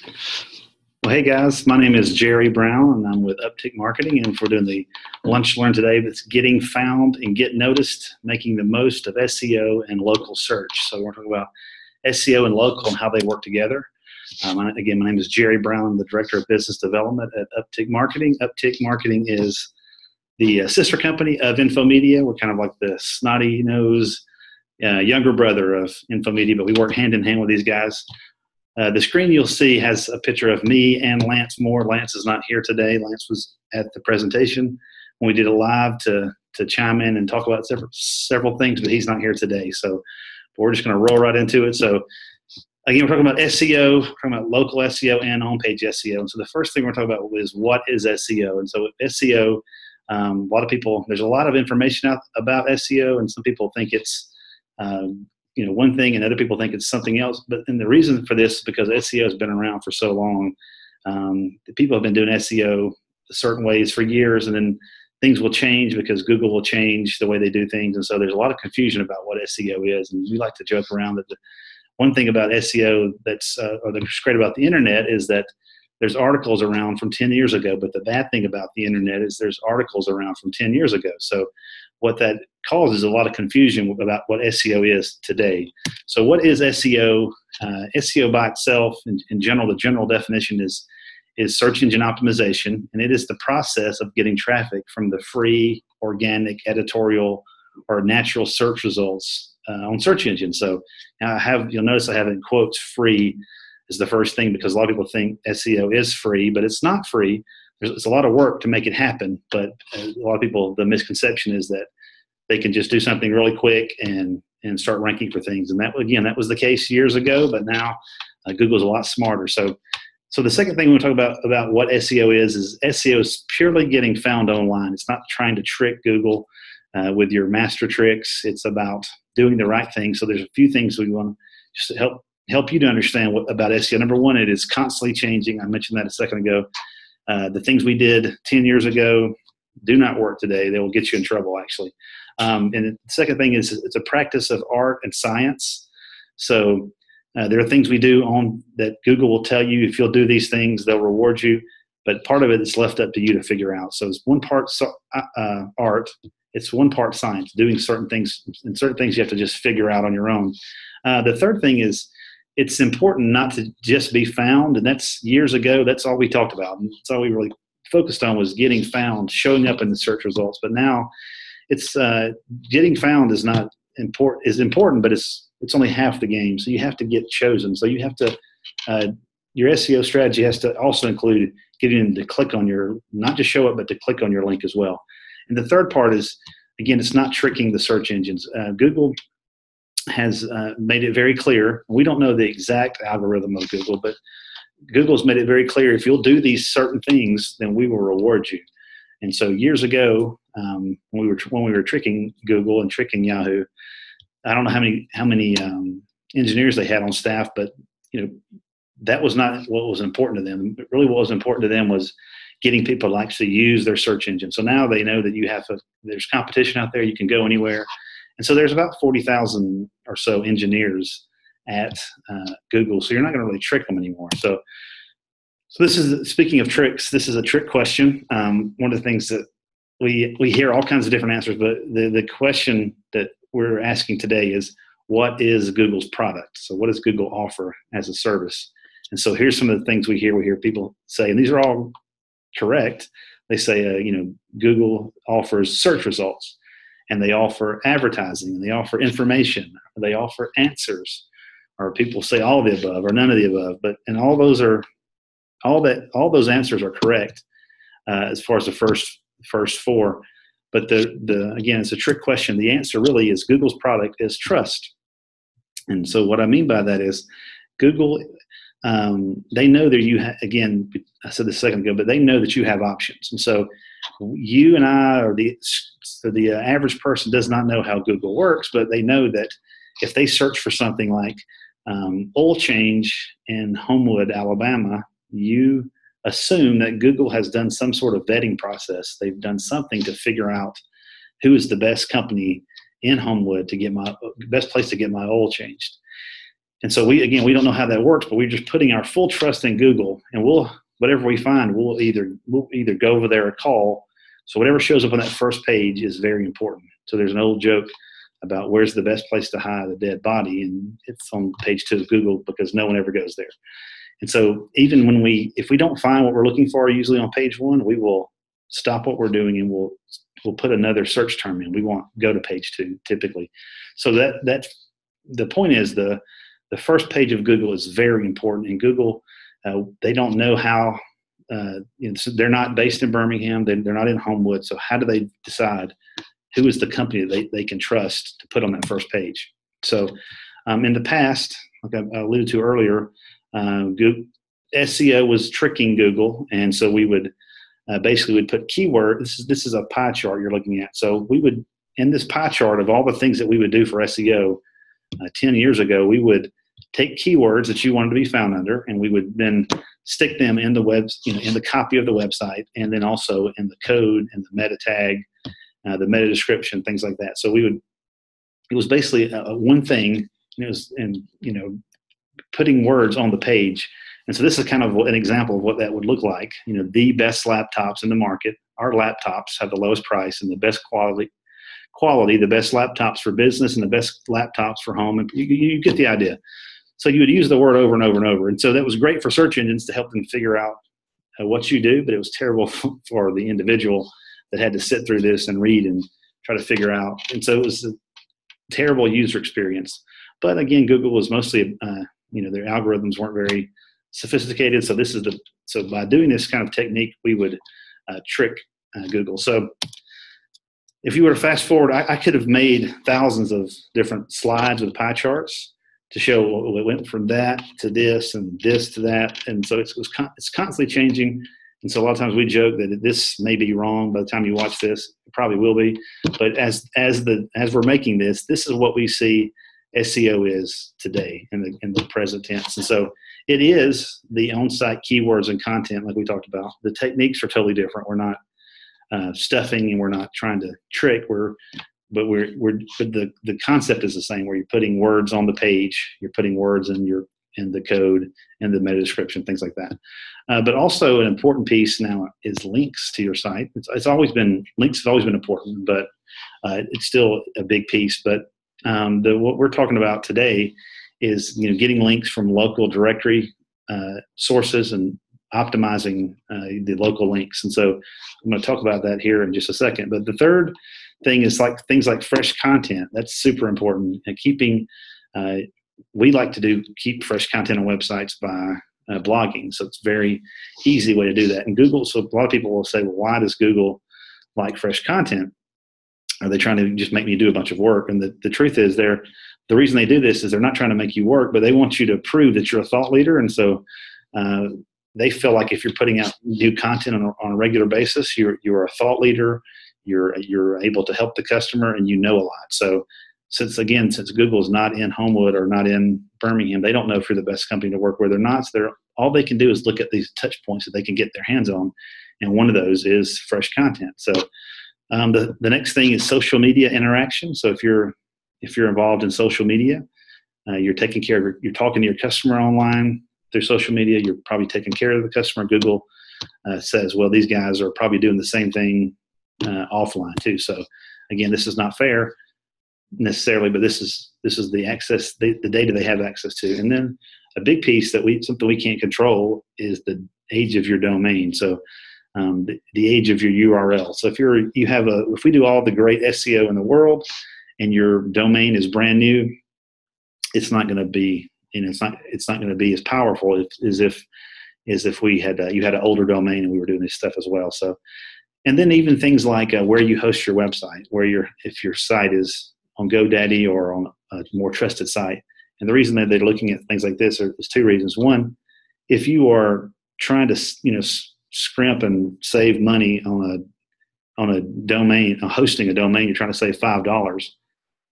Well, hey guys, my name is Jerry Brown and I'm with UPTICK Marketing, and we're doing the lunch learn today that's getting found and get noticed, making the most of SEO and local search. So we're talking about SEO and local and how they work together. Again, my name is Jerry Brown. I'm the Director of Business Development at UPTICK Marketing. UPTICK Marketing is the sister company of Infomedia. We're kind of like the snotty-nosed younger brother of Infomedia, but we work hand in hand with these guys. The screen you'll see has a picture of me and Lance Moore. Lance is not here today. Lance was at the presentation when we did a live to chime in and talk about several things, but he's not here today. So we're just going to roll right into it. So again, we're talking about SEO, we're talking about local SEO and on-page SEO. And so the first thing we're talking about is what is SEO. And so SEO, a lot of people, there's a lot of information out about SEO, and some people think it's one thing, and other people think it's something else. And the reason for this is because SEO has been around for so long. People have been doing SEO certain ways for years, and then things will change because Google will change the way they do things. And so there's a lot of confusion about what SEO is. And we like to joke around that the one thing about SEO that's great about the internet is that there's articles around from 10 years ago, but the bad thing about the internet is there's articles around from 10 years ago. So what that causes a lot of confusion about what SEO is today. So what is SEO? SEO by itself, in general, the general definition is search engine optimization, and it is the process of getting traffic from the free, organic, editorial, or natural search results on search engines. So now you'll notice I have in quotes free is the first thing, because a lot of people think SEO is free, but it's not free. It's a lot of work to make it happen, but a lot of people, the misconception is that they can just do something really quick and start ranking for things. And that was the case years ago, but now Google's a lot smarter. So the second thing we talk about what SEO is SEO is purely getting found online. It's not trying to trick Google with your master tricks. It's about doing the right thing. So there's a few things we want just to help you to understand about SEO. Number one, it is constantly changing. I mentioned that a second ago. The things we did 10 years ago do not work today. They will get you in trouble, actually. And the second thing is it's a practice of art and science. So there are things we do that Google will tell you, if you'll do these things, they'll reward you. But part of it is left up to you to figure out. So it's one part art, it's one part science, doing certain things, and certain things you have to just figure out on your own. The third thing is it's important not to just be found. And that's years ago, that's all we talked about. And that's all we really focused on, was getting found, showing up in the search results. But now it's getting found is important, but it's only half the game. So you have to get chosen. So you have to, your SEO strategy has to also include getting them to click on not just show up, but to click on your link as well. And the third part is, again, it's not tricking the search engines. Google has made it very clear. We don't know the exact algorithm of Google, but Google's made it very clear, if you'll do these certain things, then we will reward you. And so years ago, when we were tricking Google and tricking Yahoo, I don't know how many engineers they had on staff, but that was not what was important to them. Really, what was important to them was getting people to actually use their search engine. So now they know that there's competition out there. You can go anywhere. And so there's about 40,000 or so engineers at Google. So you're not going to really trick them anymore. So this is, speaking of tricks, this is a trick question. One of the things that we hear all kinds of different answers, but the question that we're asking today is, what is Google's product? So what does Google offer as a service? And so here's some of the things we hear. We hear people say, and these are all correct. They say, Google offers search results, and they offer advertising, and they offer information, or they offer answers, or people say all of the above or none of the above. And all those answers are correct as far as the first four. But again, it's a trick question. The answer really is Google's product is trust. And so what I mean by that is Google, they know that again, I said this a second ago, but they know that you have options. And so you and I, or the average person, does not know how Google works, but they know that if they search for something like oil change in Homewood, Alabama, you assume that Google has done some sort of vetting process. They've done something to figure out who is the best company in Homewood to get best place to get my oil changed. And so we don't know how that works, but we're just putting our full trust in Google, and whatever we find, we'll either go over there or call. So whatever shows up on that first page is very important. So there's an old joke about where's the best place to hide a dead body, and it's on page 2 of Google because no one ever goes there. And so even if we don't find what we're looking for, usually on page 1, we will stop what we're doing and we'll put another search term in. We won't go to page 2 typically. So that the point is the first page of Google is very important. And Google, they don't know how. So they're not based in Birmingham. They're not in Homewood. So how do they decide who is the company they can trust to put on that first page? So in the past, like I alluded to earlier, Google, SEO was tricking Google, and so we would basically put keyword. This is a pie chart you're looking at. So we would, in this pie chart of all the things that we would do for SEO 10 years ago, we would take keywords that you wanted to be found under, and we would then stick them in the in the copy of the website, and then also in the code and the meta tag, the meta description, things like that. So it was basically one thing. It was, putting words on the page. And so this is kind of an example of what that would look like. The best laptops in the market. Our laptops have the lowest price and the best quality, the best laptops for business and the best laptops for home. And you get the idea. So you would use the word over and over and over. And so that was great for search engines to help them figure out what you do, but it was terrible for the individual that had to sit through this and read and try to figure out. And so it was a terrible user experience. But again, Google was mostly, their algorithms weren't very sophisticated. So by doing this kind of technique, we would trick Google. So if you were to fast forward, I could have made thousands of different slides with pie charts to show it went from that to this and this to that. And so it's constantly changing. And so a lot of times we joke that this may be wrong by the time you watch this. It probably will be. But as we're making this is what we see SEO is today in the present tense. And so it is the on-site keywords and content like we talked about. The techniques are totally different. We're not stuffing and we're not trying to trick. But the concept is the same, where you're putting words on the page, you're putting words in the code and the meta description, things like that. But also an important piece now is links to your site. Links have always been important, but it's still a big piece. But what we're talking about today is getting links from local directory sources and optimizing the local links. And so I'm going to talk about that here in just a second. But the third thing is things like fresh content. That's super important. And we like to keep fresh content on websites by blogging. So it's a very easy way to do that. And Google, so a lot of people will say, well, why does Google like fresh content? Are they trying to just make me do a bunch of work? And the truth is, the reason they do this is they're not trying to make you work, but they want you to prove that you're a thought leader. And so they feel like if you're putting out new content on a regular basis, you're a thought leader, you're able to help the customer, and you know a lot. So since Google is not in Homewood or not in Birmingham, they don't know if you're the best company to work with or not. So all they can do is look at these touch points that they can get their hands on, and one of those is fresh content. So the next thing is social media interaction. So if you're involved in social media, you're talking to your customer online through social media, you're probably taking care of the customer. Google says, well, these guys are probably doing the same thing offline too. So again, this is not fair necessarily, but this is the access, the data they have access to. And then a big piece something we can't control is the age of your domain. So the age of your URL. So if we do all the great SEO in the world and your domain is brand new, it's not going to be, it's not going to be as powerful as if you had an older domain and we were doing this stuff as well. So, and then even things like where you host your website, if your site is on GoDaddy or on a more trusted site. And the reason that they're looking at things like this is two reasons. One, if you are trying to scrimp and save money on a domain, hosting a domain, you're trying to save $5.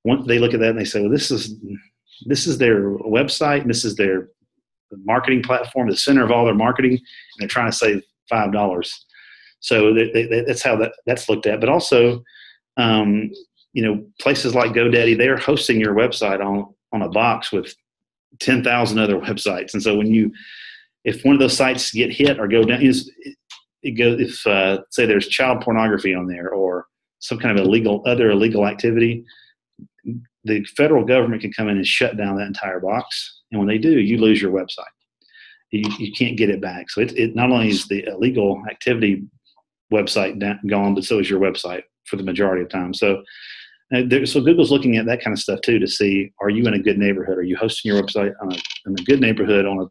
Once they look at that and they say, well, this is their website, and this is their marketing platform, the center of all their marketing, and they're trying to save $5. So that's how that's looked at. But also, places like GoDaddy, they're hosting your website on a box with 10,000 other websites. And so if one of those sites get hit or go down, say there's child pornography on there or some kind of other illegal activity, the federal government can come in and shut down that entire box. And when they do, you lose your website. You can't get it back. So it not only is the illegal activity website gone, but so is your website for the majority of time. So Google's looking at that kind of stuff too to see, are you in a good neighborhood? Are you hosting your website in a good neighborhood on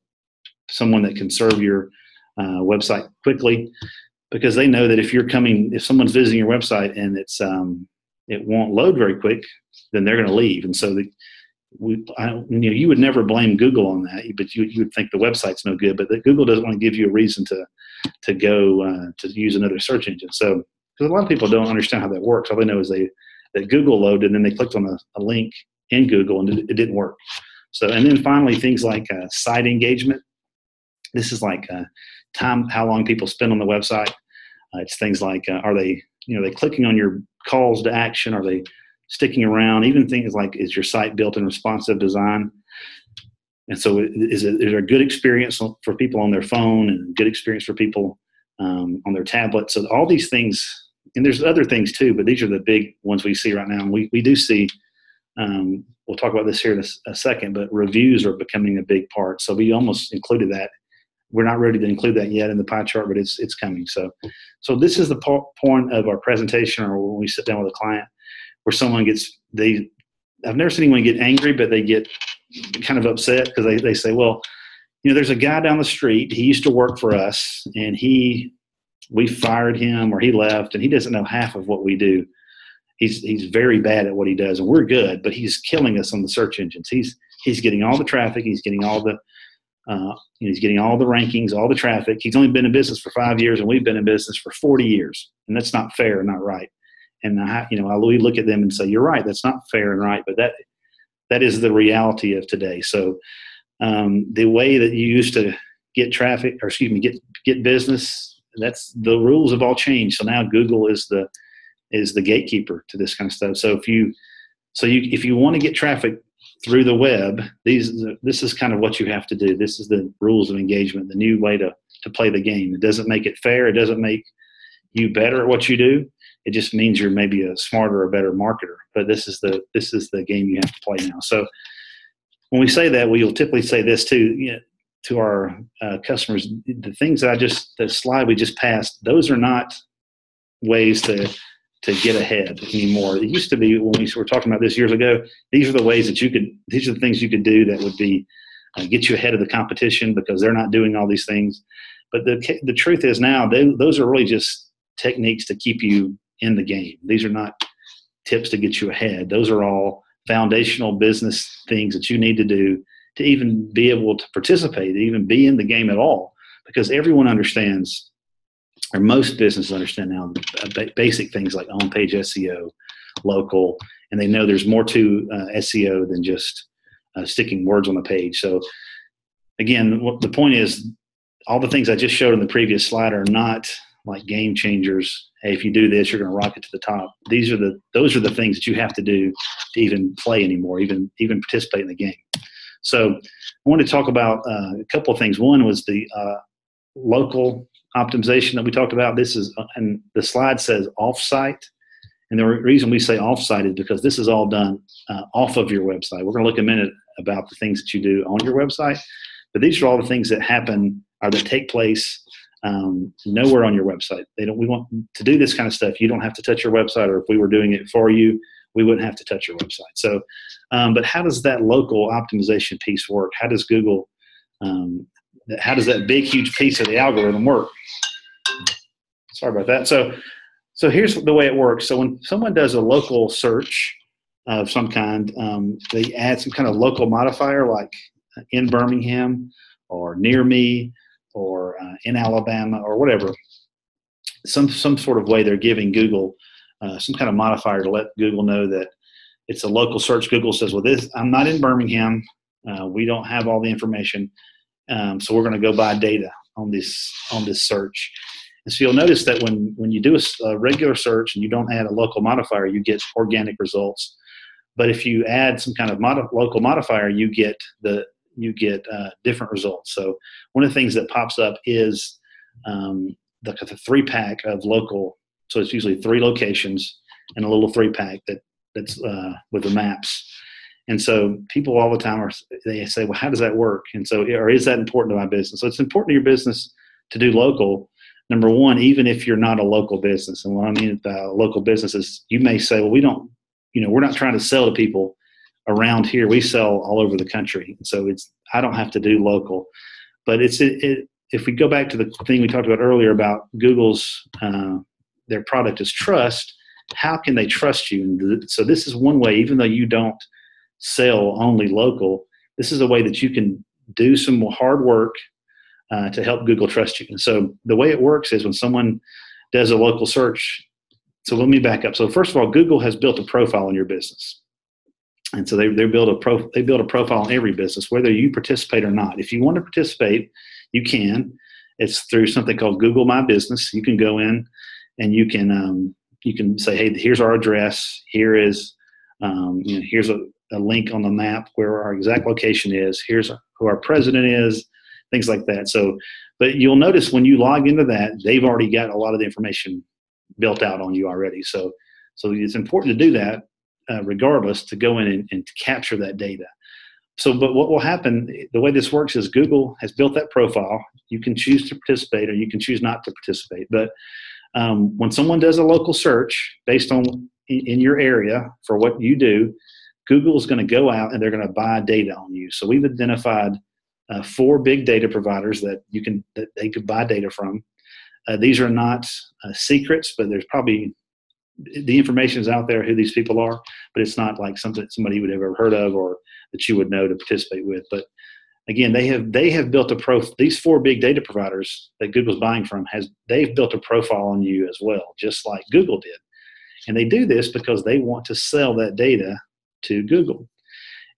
someone that can serve your website quickly? Because they know that if someone's visiting your website and it won't load very quick, then they're going to leave. And so you would never blame Google on that, but you would think the website's no good. But Google doesn't want to give you a reason to go to use another search engine. So because a lot of people don't understand how that works. All they know is that Google loaded and then they clicked on a link in Google and it didn't work. So, and then finally things like site engagement. This is like time, how long people spend on the website. It's things like, are they clicking on your calls to action? Are they sticking around? Even things like, is your site built in responsive design? And so is there a good experience for people on their phone and good experience for people on their tablet? So all these things, and there's other things too, but these are the big ones we see right now. And we do see, we'll talk about this here in a second, but reviews are becoming a big part. So we almost included that. We're not ready to include that yet in the pie chart, but it's coming. So this is the point of our presentation, or when we sit down with a client, where someone I've never seen anyone get angry, but they get kind of upset because they say, well, there's a guy down the street. He used to work for us, and we fired him, or he left, and he doesn't know half of what we do. He's very bad at what he does, and we're good, but he's killing us on the search engines. He's getting all the traffic. He's getting all the he's getting all the rankings, all the traffic. He's only been in business for 5 years, and we've been in business for 40 years, and that's not fair, not right. And we look at them and say, you're right, that's not fair and right, but that is the reality of today. So the way that you used to get traffic, or get business, that's the rules have all changed. So now Google is the gatekeeper to this kind of stuff. So if you want to get traffic through the web, this is kind of what you have to do. This is the rules of engagement, the new way to play the game. It doesn't make it fair. It doesn't make you better at what you do. It just means you're maybe a smarter or better marketer. But this is the game you have to play now. So when we say that, we'll typically say this too, to our customers. The things the slide we just passed, those are not ways to get ahead anymore. It used to be, when we were talking about this years ago, these are the ways that these are the things you could do that would be get you ahead of the competition, because they're not doing all these things. But the truth is now, those are really just techniques to keep you in the game. These are not tips to get you ahead. Those are all foundational business things that you need to do to even be able to participate, to even be in the game at all, because everyone understands, or most businesses understand now, basic things like on-page SEO, local, and they know there's more to SEO than just sticking words on the page. So again, the point is, all the things I just showed in the previous slide are not like game changers. Hey, if you do this, you're going to rocket to the top. Those are the things that you have to do to even play anymore, even participate in the game. So I want to talk about a couple of things. One was the local optimization that we talked about. This is, and the slide says offsite. And the reason we say offsite is because this is all done off of your website. We're going to look in a minute about the things that you do on your website, but these are all the things that happen or that take place nowhere on your website. We want to do this kind of stuff. You don't have to touch your website, or if we were doing it for you, we wouldn't have to touch your website. So, but how does that local optimization piece work? How does Google, how does that big, huge piece of the algorithm work? Sorry about that. So here's the way it works. So when someone does a local search of some kind, they add some kind of local modifier, like in Birmingham or near me or in Alabama or whatever. Some sort of way they're giving Google some kind of modifier to let Google know that it's a local search. Google says, well, I'm not in Birmingham. We don't have all the information. So we're going to go by data on this search. And so you'll notice that when you do a regular search and you don't add a local modifier, you get organic results. But if you add some kind of local modifier, you get you get different results. So one of the things that pops up is the 3-pack of local. So it's usually 3 locations and a little 3-pack that's with the maps. And so people all the time they say, well, how does that work? And so, or is that important to my business? So it's important to your business to do local. Number one, even if you're not a local business. And what I mean by local business is you may say, well, we're not trying to sell to people around here. We sell all over the country. So I don't have to do local. But if we go back to the thing we talked about earlier about Google's, their product is trust, how can they trust you? And so this is one way, even though you don't sell only local, this is a way that you can do some hard work to help Google trust you. And so the way it works is when someone does a local search. So let me back up. So first of all, Google has built a profile on your business. And so they build a profile on every business, whether you participate or not. If you want to participate, you can. It's through something called Google My Business. You can go in and you can say, hey, here's our address. Here's a link on the map where our exact location is. Here's who our president is, things like that. So, but you'll notice when you log into that, they've already got a lot of the information built out on you already. So it's important to do that regardless, to go in and to capture that data. So, but what will happen, the way this works is Google has built that profile. You can choose to participate or you can choose not to participate. But when someone does a local search based on in your area for what you do, Google is going to go out and they're going to buy data on you. So we've identified 4 big data providers that they could buy data from. These are not secrets, but there's probably the information is out there who these people are, but it's not like something somebody would have ever heard of or that you would know to participate with. But again, they have built these 4 big data providers that Google's buying from they've built a profile on you as well, just like Google did. And they do this because they want to sell that data to Google.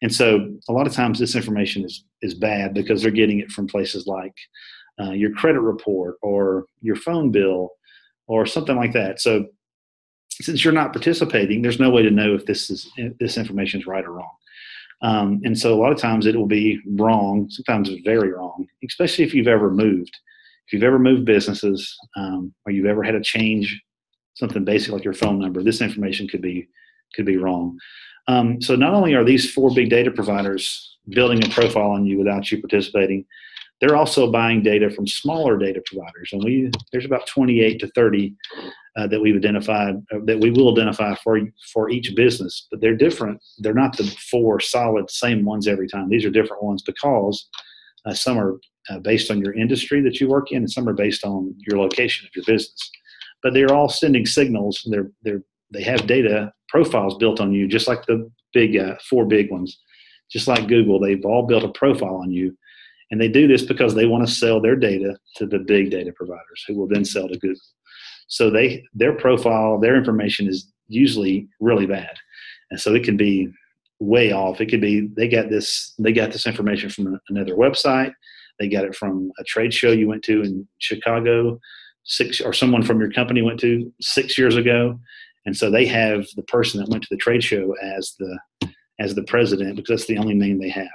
And so a lot of times this information is bad because they're getting it from places like your credit report or your phone bill or something like that. So since you're not participating, there's no way to know if this information is right or wrong. And so a lot of times it will be wrong. Sometimes it's very wrong, especially if you've ever moved. If you've ever moved businesses or you've ever had to change something basic like your phone number, this information could be wrong. So not only are these 4 big data providers building a profile on you without you participating, they're also buying data from smaller data providers. And there's about 28 to 30 that we've identified, that we will identify for each business. But they're different. They're not the 4 solid same ones every time. These are different ones because some are based on your industry that you work in, and some are based on your location of your business. But they're all sending signals. They have data profiles built on you, just like the big 4 big ones. Just like Google, they've all built a profile on you. And they do this because they want to sell their data to the big data providers who will then sell to Google. So their profile, their information is usually really bad. And so it can be way off. It could be they got this information from another website. They got it from a trade show you went to in Chicago, or someone from your company went to 6 years ago. And so they have the person that went to the trade show as the president because that's the only name they have.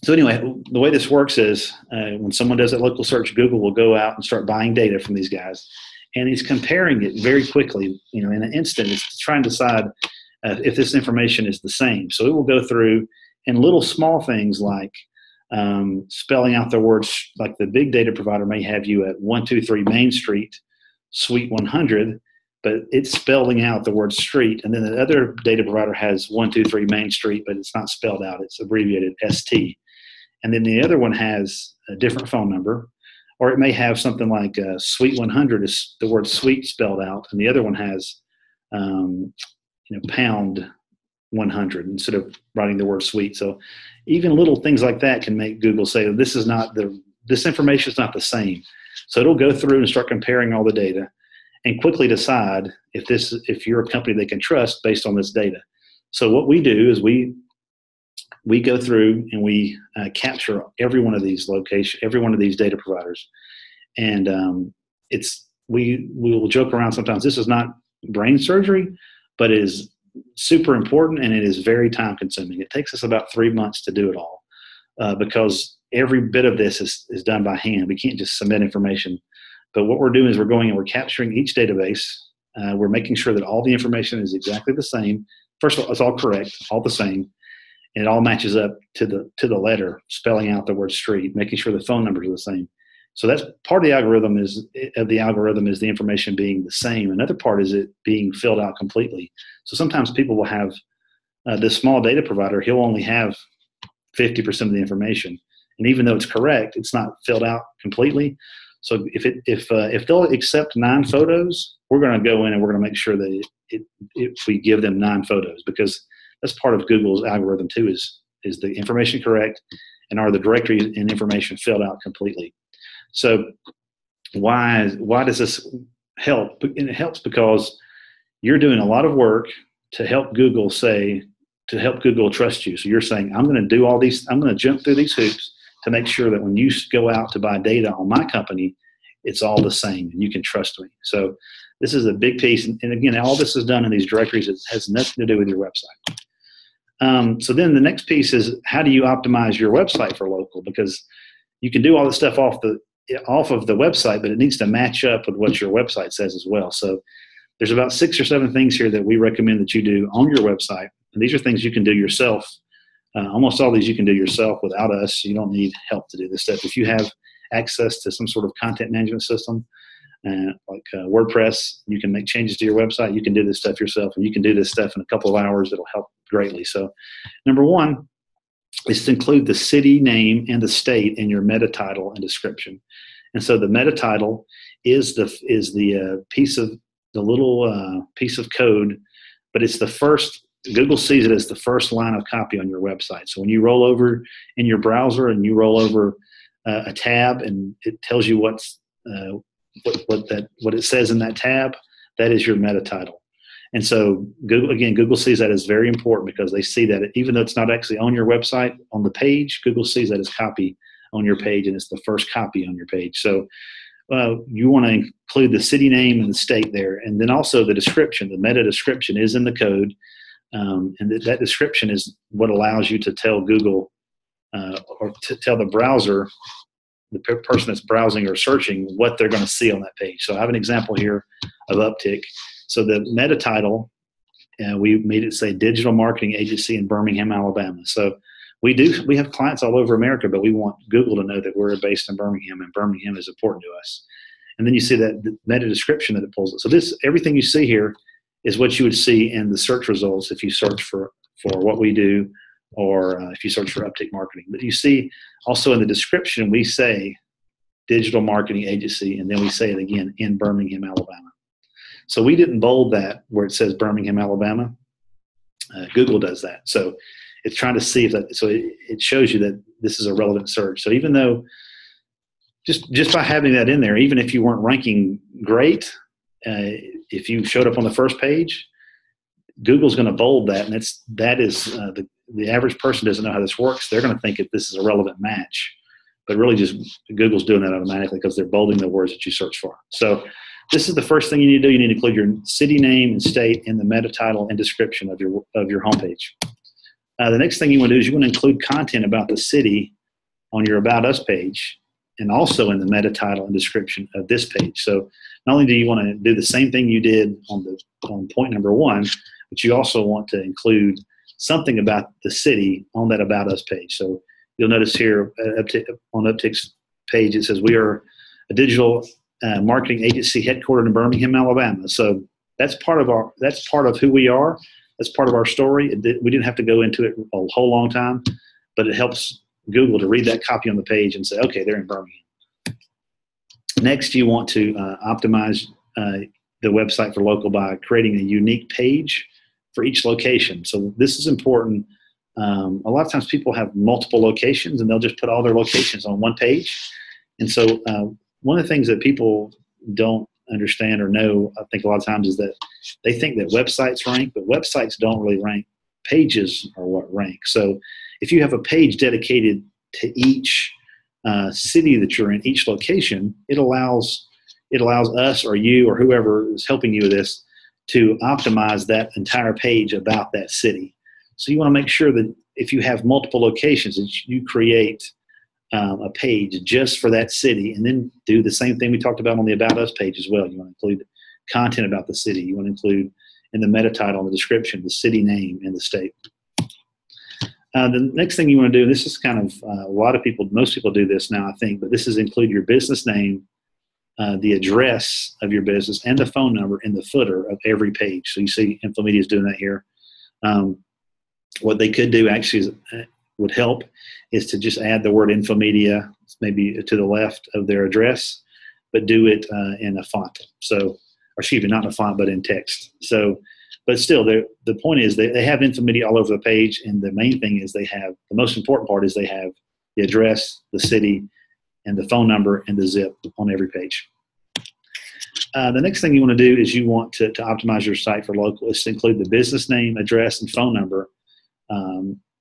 So anyway, the way this works is when someone does a local search, Google will go out and start buying data from these guys, and he's comparing it very quickly. In an instant, it's trying to decide if this information is the same. So it will go through and little small things like spelling out the words, like the big data provider may have you at 123 Main Street, Suite 100, but it's spelling out the word street. And then the other data provider has 123 Main Street, but it's not spelled out. It's abbreviated ST. And then the other one has a different phone number, or it may have something like Suite 100 is the word suite spelled out, and the other one has pound 100 instead of writing the word suite. So even little things like that can make Google say this information is not the same. So it'll go through and start comparing all the data and quickly decide if you're a company they can trust based on this data. So what we do is we go through and we capture every one of these every one of these data providers. And we will joke around sometimes. This is not brain surgery, but is super important, and it is very time consuming. It takes us about 3 months to do it all because every bit of this is done by hand. We can't just submit information. But what we're doing is we're going and we're capturing each database. We're making sure that all the information is exactly the same. First of all, it's all correct, all the same, and it all matches up to the letter, spelling out the word street, making sure the phone numbers are the same. So that's part of the algorithm is the information being the same. Another part is it being filled out completely. So sometimes people will have this small data provider. He'll only have 50% of the information, and even though it's correct, it's not filled out completely. So if they'll accept 9 photos, we're going to go in and we're going to make sure that if we give them 9 photos, because that's part of Google's algorithm too. Is the information correct, and are the directory and information filled out completely? So why does this help? And it helps because you're doing a lot of work to help Google trust you. So you're saying, I'm going to do all these, I'm going to jump through these hoops to make sure that when you go out to buy data on my company, it's all the same and you can trust me. So this is a big piece. And again, all this is done in these directories. It has nothing to do with your website. So then the next piece is, how do you optimize your website for local? Because you can do all this stuff off of the website, but it needs to match up with what your website says as well. So there's about 6 or 7 things here that we recommend that you do on your website. And these are things you can do yourself. Almost all these you can do yourself without us. You don't need help to do this stuff. If you have access to some sort of content management system, like WordPress, you can make changes to your website. You can do this stuff yourself, and you can do this stuff in a couple of hours. It'll help greatly. So number 1 is to include the city name and the state in your meta title and description. And so the meta title is the little piece of code, but it's the first. Google sees it as the first line of copy on your website. So when you roll over in your browser and you roll over a tab and it tells you what it says in that tab, that is your meta title. And so Google sees that as very important, because they see that even though it's not actually on your website on the page, Google sees that as copy on your page, and it's the first copy on your page. So you want to include the city name and the state there, and then also the description. The meta description is in the code. And that description is what allows you to tell Google or to tell the browser, the person that's browsing or searching, what they're going to see on that page. So I have an example here of UPTICK. So the meta title, we made it say digital marketing agency in Birmingham, Alabama. So we have clients all over America, but we want Google to know that we're based in Birmingham, and Birmingham is important to us. And then you see that the meta description that it pulls. So everything you see here is what you would see in the search results if you search for what we do, or if you search for UPTICK Marketing. But you see also in the description, we say digital marketing agency, and then we say it again, in Birmingham, Alabama. So we didn't bold that where it says Birmingham, Alabama. Google does that. So it's trying to see if that, so it shows you that this is a relevant search. So even though just by having that in there, even if you weren't ranking great, if you showed up on the first page, Google's going to bold that, and that is the average person doesn't know how this works. They're going to think that this is a relevant match, but really just Google's doing that automatically because they're bolding the words that you search for. So this is the first thing you need to do. You need to include your city name and state in the meta title and description of your homepage. The next thing you want to do is you want to include content about the city on your About Us page, and also in the meta title and description of this page. So not only do you want to do the same thing you did on point number 1, but you also want to include something about the city on that About Us page. So you'll notice here on UPTICK's page, it says we are a digital marketing agency headquartered in Birmingham, Alabama. So that's part of who we are. That's part of our story. We didn't have to go into it a whole long time, but it helps Google to read that copy on the page and say, okay, they're in Birmingham. Next, you want to optimize the website for local by creating a unique page for each location. So this is important. A lot of times people have multiple locations, and they'll just put all their locations on one page. And so one of the things that people don't understand or know, I think a lot of times, is that they think that websites rank, but websites don't really rank. Pages are what rank. So if you have a page dedicated to each city that you're in, each location, it allows us or you or whoever is helping you with this to optimize that entire page about that city. So you want to make sure that if you have multiple locations, that you create a page just for that city, and then do the same thing we talked about on the About Us page as well. You want to include content about the city. You want to include in the meta title and the description the city name and the state. The next thing you want to do, and this is kind of most people do this now, I think, but this is include your business name, the address of your business, and the phone number in the footer of every page. So you see Infomedia is doing that here. What they could do actually would help is to just add the word Infomedia maybe to the left of their address, but do it in a font. So, or excuse me, not in a font, but in text. So, but still, the point is they have Infomedia all over the page, and the main thing is the most important part is they have the address, the city, and the phone number and the zip on every page. The next thing you want to do is you want to optimize your site for local is to include the business name, address, and phone number,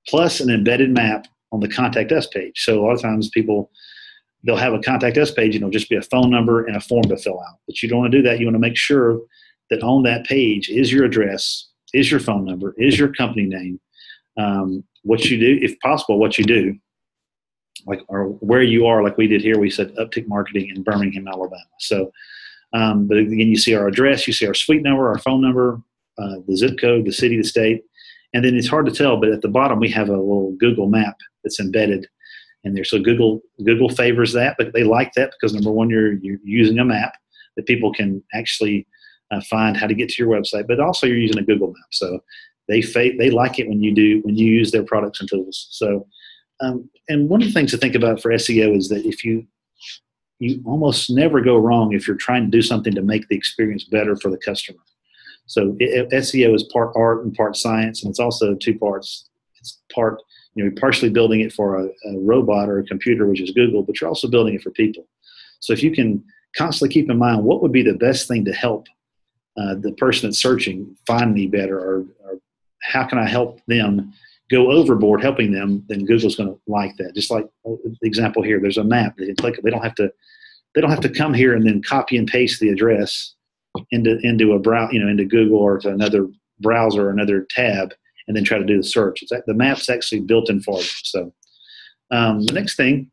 plus an embedded map on the Contact Us page. So a lot of times they'll have a Contact Us page, and it'll just be a phone number and a form to fill out. But you don't want to do that. You want to make sure that on that page is your address, is your phone number, is your company name, what you do, if possible, what you do, or where you are, like we did here. We said UPTICK Marketing in Birmingham, Alabama. So, but again, you see our address, you see our suite number, our phone number, the zip code, the city, the state, and then it's hard to tell, but at the bottom we have a little Google map that's embedded in there. So Google favors that, but they like that because number one, you're using a map that people can actually find how to get to your website, but also you're using a Google map. So they like it when you use their products and tools. So, and one of the things to think about for SEO is that if you almost never go wrong if you're trying to do something to make the experience better for the customer. So SEO is part art and part science, and it's also two parts. It's part, you're partially building it for a robot or a computer, which is Google, but you're also building it for people. So if you can constantly keep in mind what would be the best thing to help the person that's searching find me better, or how can I help them go overboard helping them, then Google's going to like that. Just like the example here, there's a map they can click. They don't have to come here and then copy and paste the address into a browser, into Google or to another browser or another tab, and then try to do the search. The map's actually built in for them. So the next thing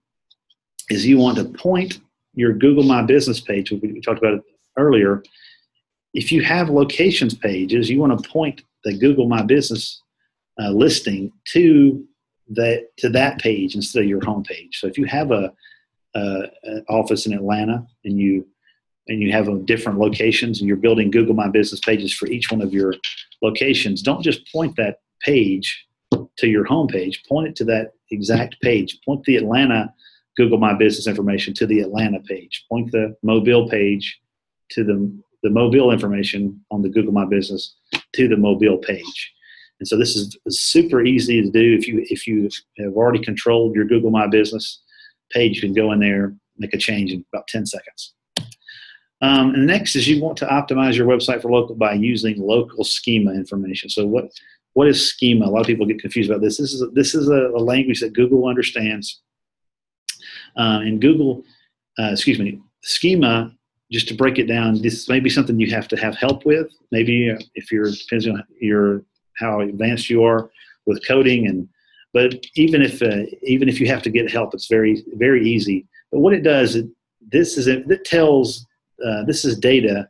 is you want to point your Google My Business page. We talked about it earlier. If you have locations pages, you want to point the Google My Business listing to that page instead of your home page. So if you have an office in Atlanta and you have different locations and you're building Google My Business pages for each one of your locations, don't just point that page to your home page. Point it to that exact page. Point the Atlanta Google My Business information to the Atlanta page. Point the Mobile page to the Mobile information on the Google My Business to the Mobile page. And so this is super easy to do. If you have already controlled your Google My Business page, you can go in there, make a change in about 10 seconds. And next is you want to optimize your website for local by using local schema information. So what is schema? A lot of people get confused about this. This is a language that Google understands. And Google, schema, just to break it down, this may be something you have to have help with. Maybe if depends on how advanced you are with coding, but even if you have to get help, it's very, very easy. But what it does, this is data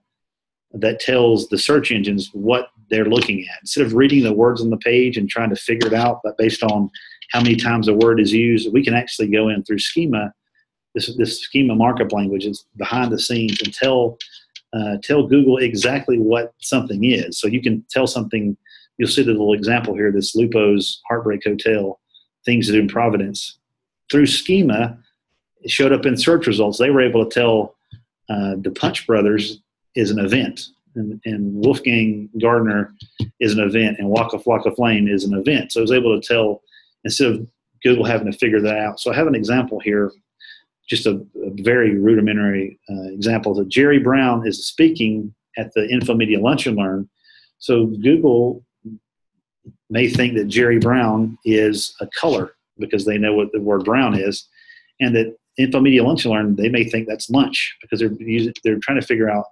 that tells the search engines what they're looking at. Instead of reading the words on the page and trying to figure it out, but based on how many times a word is used, we can actually go in through schema. This schema markup language is behind the scenes and tell Google exactly what something is. So you can tell something. You'll see the little example here, this Lupo's Heartbreak Hotel, things to do in Providence. Through schema, it showed up in search results. They were able to tell the Punch Brothers is an event, and Wolfgang Gardner is an event, and Waka Flocka Flame is an event. So I was able to tell, instead of Google having to figure that out. So I have an example here, just a very rudimentary example. That Jerry Brown is speaking at the Infomedia Lunch and Learn. So Google may think that Jerry Brown is a color because they know what the word brown is, and that Infomedia Lunch and Learn, they may think that's lunch because they're trying to figure out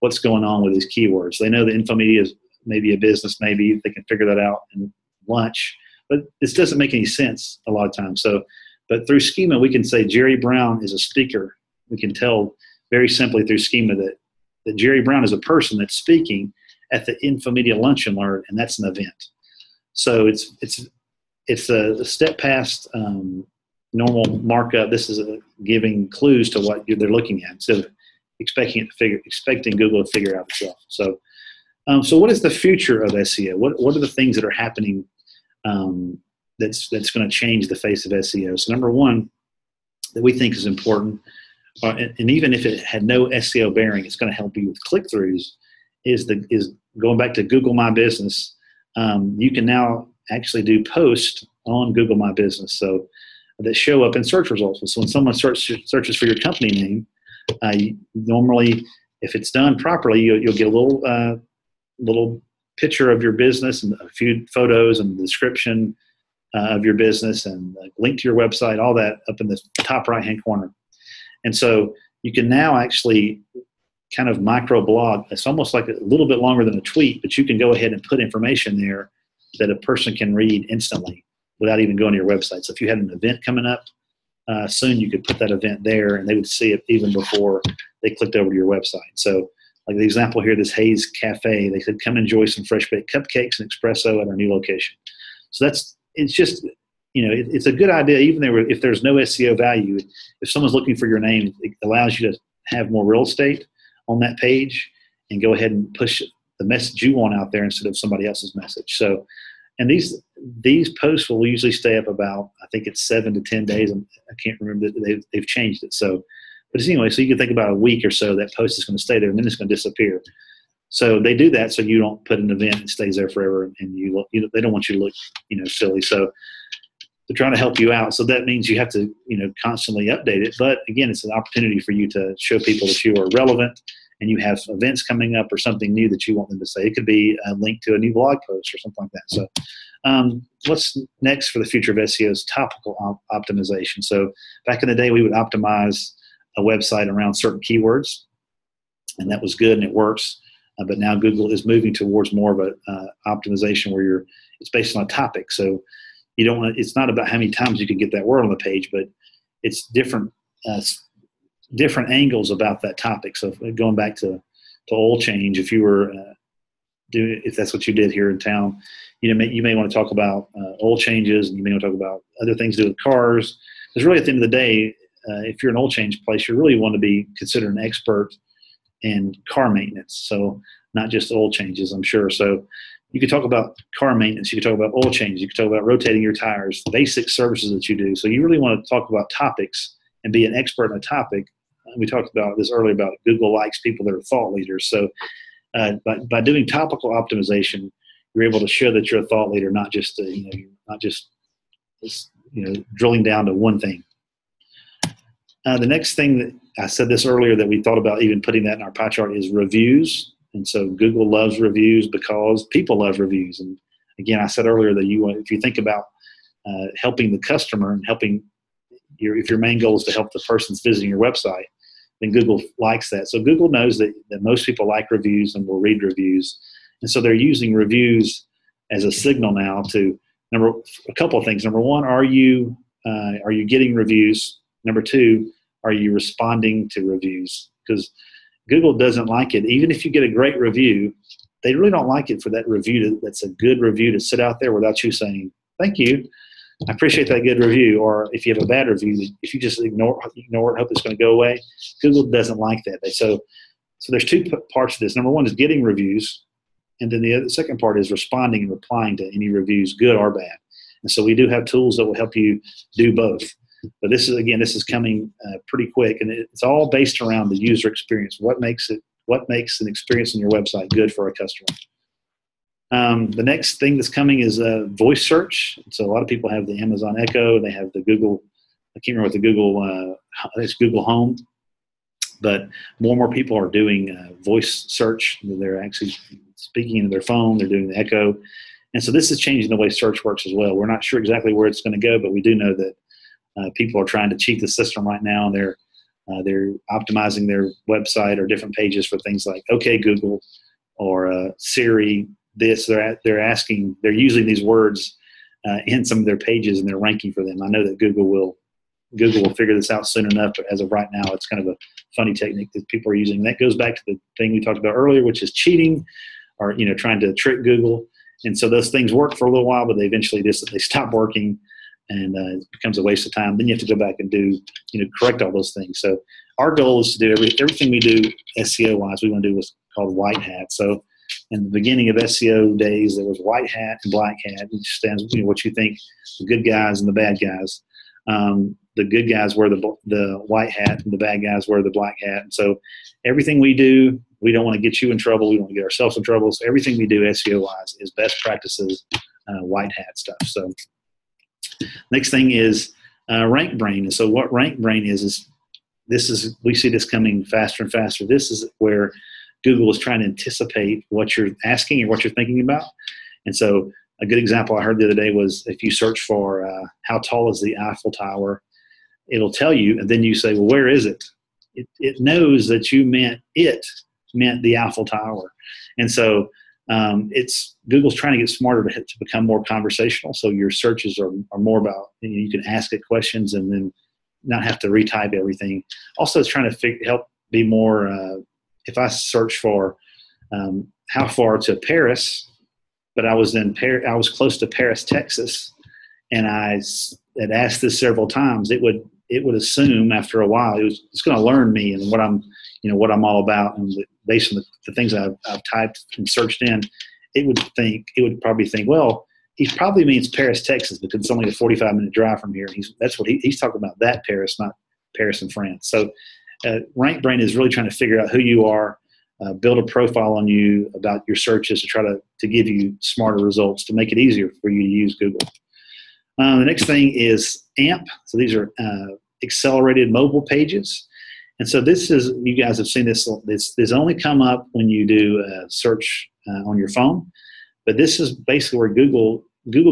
what's going on with these keywords. They know that Infomedia is maybe a business, maybe they can figure that out in lunch, but this doesn't make any sense a lot of times. So, but through schema, we can say Jerry Brown is a speaker. We can tell very simply through schema that Jerry Brown is a person that's speaking at the Infomedia Lunch and Learn, and that's an event. So it's a step past normal markup. This is giving clues to what they're looking at instead of expecting Google to figure it out itself. So, so what is the future of SEO? What are the things that are happening that's going to change the face of SEO? So number one that we think is important, and even if it had no SEO bearing, it's going to help you with click-throughs, is going back to Google My Business. You can now actually do posts on Google My Business, so that show up in search results. So when someone searches for your company name, normally, if it's done properly, you'll get a little picture of your business and a few photos and the description of your business and a link to your website, all that up in the top right-hand corner. And so you can now actually kind of micro blog. It's almost like a little bit longer than a tweet, but you can go ahead and put information there that a person can read instantly without even going to your website. So if you had an event coming up soon, you could put that event there and they would see it even before they clicked over to your website. So like the example here, this Hayes Cafe, they said, come enjoy some fresh baked cupcakes and espresso at our new location. So it's just, it's a good idea, even if there's no SEO value. If someone's looking for your name, it allows you to have more real estate on that page and go ahead and push the message you want out there instead of somebody else's message. So, and these posts will usually stay up about, I think it's 7 to 10 days. I can't remember that they've changed it. So, but anyway, so you can think about a week or so that post is going to stay there and then it's going to disappear. So they do that so you don't put an event and it stays there forever, and they don't want you to look silly. So they're trying to help you out. So that means you have to constantly update it. But again, it's an opportunity for you to show people that you are relevant and you have events coming up or something new that you want them to say. It could be a link to a new blog post or something like that. So what's next for the future of SEO is topical optimization. So back in the day, we would optimize a website around certain keywords, and that was good and it works. But now Google is moving towards more of a optimization where it's based on a topic. So you don't want it's not about how many times you can get that word on the page, but it's different angles about that topic. So going back to oil change, if you were if that's what you did here in town, you may want to talk about oil changes, and you may want to talk about other things to do with cars. Because really, at the end of the day, if you're an oil change place, you really want to be considered an expert in car maintenance. So not just oil changes, I'm sure. So you could talk about car maintenance. You could talk about oil changes. You could talk about rotating your tires, basic services that you do. So you really want to talk about topics and be an expert in a topic. We talked about this earlier about Google likes people that are thought leaders. So by doing topical optimization, you're able to show that you're a thought leader, not just drilling down to one thing. The next thing that I said this earlier that we thought about even putting that in our pie chart is reviews. And so Google loves reviews because people love reviews. And again, I said earlier that if you think about helping the customer and if your main goal is to help the person that's visiting your website, then Google likes that. So Google knows that most people like reviews and will read reviews. And so they're using reviews as a signal now to a couple of things. Number one, are you getting reviews? Number two, are you responding to reviews? Because Google doesn't like it. Even if you get a great review, they really don't like it for that review that's a good review to sit out there without you saying, thank you, I appreciate that good review. Or if you have a bad review, if you just ignore it, hope it's going to go away, Google doesn't like that. So there's two parts to this. Number one is getting reviews, and then the second part is responding and replying to any reviews, good or bad. And so we do have tools that will help you do both. But this is coming pretty quick, and it's all based around the user experience. What makes an experience on your website good for a customer? The next thing that's coming is voice search. So a lot of people have the Amazon Echo, they have the Google. I can't remember what the Google. It's Google Home, but more and more people are doing voice search. They're actually speaking into their phone. They're doing the Echo, and so this is changing the way search works as well. We're not sure exactly where it's going to go, but we do know that people are trying to cheat the system right now, and they're They're optimizing their website or different pages for things like OK Google or Siri. They're using these words in some of their pages, and they're ranking for them. I know that Google will figure this out soon enough, but as of right now, it's kind of a funny technique that people are using. That goes back to the thing we talked about earlier, which is cheating, or trying to trick Google. And so those things work for a little while, but they eventually they stop working, and it becomes a waste of time. Then you have to go back and correct all those things. So our goal is to do everything we do SEO wise. We want to do what's called white hat. So in the beginning of SEO days, there was white hat and black hat, which stands what you think the good guys and the bad guys. The good guys wear the white hat, and the bad guys wear the black hat. And so everything we do, we don't want to get you in trouble. We don't want to get ourselves in trouble. So everything we do SEO-wise is best practices, white hat stuff. So next thing is rank brain. And so what rank brain is we see this coming faster and faster. This is where Google is trying to anticipate what you're asking and what you're thinking about. And so a good example I heard the other day was if you search for how tall is the Eiffel Tower, it'll tell you, and then you say, well, where is it? It knows that you meant the Eiffel Tower. And so Google's trying to get smarter to become more conversational. So your searches are more about, you can ask it questions and then not have to retype everything. Also, it's trying to help be more, if I search for how far to Paris, but I was close to Paris, Texas, and I had asked this several times, it would assume after a while it's going to learn me and what I'm all about, and based on the things I've typed and searched in, it would probably think, well, he probably means Paris, Texas, because it's only a 45-minute drive from here. That's what he's talking about, that Paris, not Paris in France. So Rank Brain is really trying to figure out who you are, build a profile on you about your searches to try to give you smarter results to make it easier for you to use Google. The next thing is AMP. So these are accelerated mobile pages. And so this is, you guys have seen this only come up when you do a search on your phone. But this is basically where Google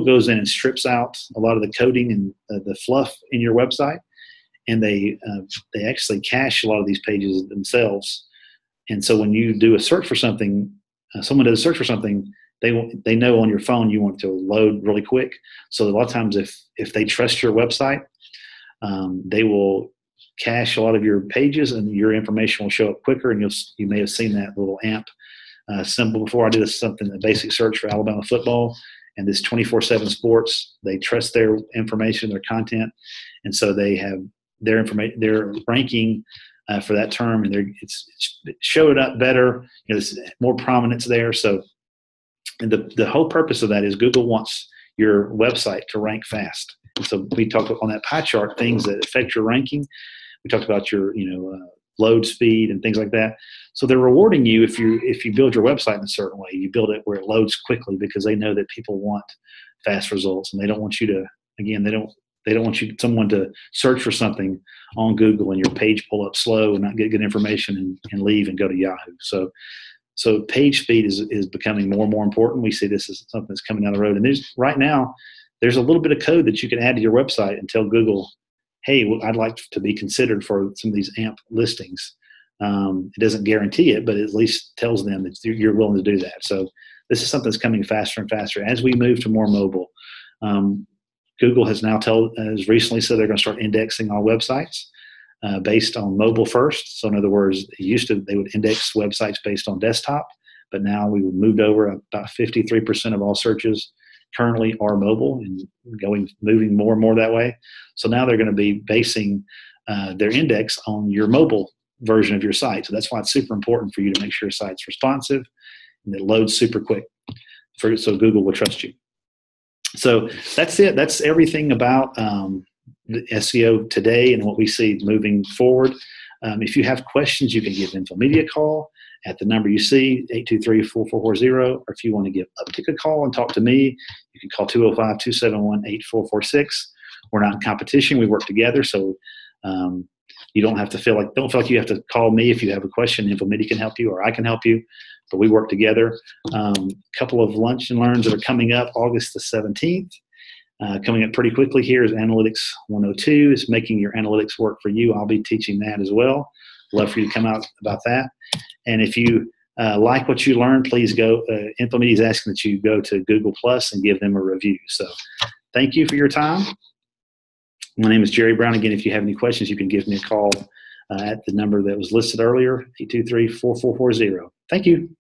goes in and strips out a lot of the coding and the fluff in your website. And they actually cache a lot of these pages themselves. And so when you do a search for something, someone does a search for something, they know on your phone you want to load really quick. So a lot of times if they trust your website, they will cache a lot of your pages and your information will show up quicker. And you may have seen that little AMP symbol before. I did a basic search for Alabama football, and this 24/7 Sports, they trust their information, their content, and so they have their information, their ranking for that term, and it's showed up better. There's more prominence there. So, and the whole purpose of that is Google wants your website to rank fast. And so we talked on that pie chart things that affect your ranking. We talked about your load speed and things like that. So they're rewarding you if you build your website in a certain way. You build it where it loads quickly because they know that people want fast results, and they don't want you to, again, they don't want someone to search for something on Google and your page pull up slow and not get good information and leave and go to Yahoo. So page speed is becoming more and more important. We see this as something that's coming down the road. And right now, there's a little bit of code that you can add to your website and tell Google, hey, well, I'd like to be considered for some of these AMP listings. It doesn't guarantee it, but it at least tells them that you're willing to do that. So this is something that's coming faster and faster. As we move to more mobile, Google has recently said they're going to start indexing all websites based on mobile first. So in other words, they would index websites based on desktop, but now we've moved over. About 53% of all searches currently are mobile and moving more and more that way. So now they're going to be basing their index on your mobile version of your site. So that's why it's super important for you to make sure your site's responsive and it loads super quick so Google will trust you. So that's it. That's everything about the SEO today and what we see moving forward. If you have questions, you can give Infomedia a call at the number you see, 823-4440, or if you want to give UPTICK a call and talk to me, you can call 205-271-8446. We're not in competition. We work together, so you don't feel like you have to call me if you have a question. Infomedia can help you or I can help you, but we work together. A couple of lunch and learns that are coming up August the 17th. Coming up pretty quickly here is Analytics 102, is making your analytics work for you. I'll be teaching that as well. Love for you to come out about that. And if you like what you learned, please go. Infomedia is asking that you go to Google Plus and give them a review. So thank you for your time. My name is Jerry Brown. Again, if you have any questions, you can give me a call at the number that was listed earlier, 823-4440. Thank you.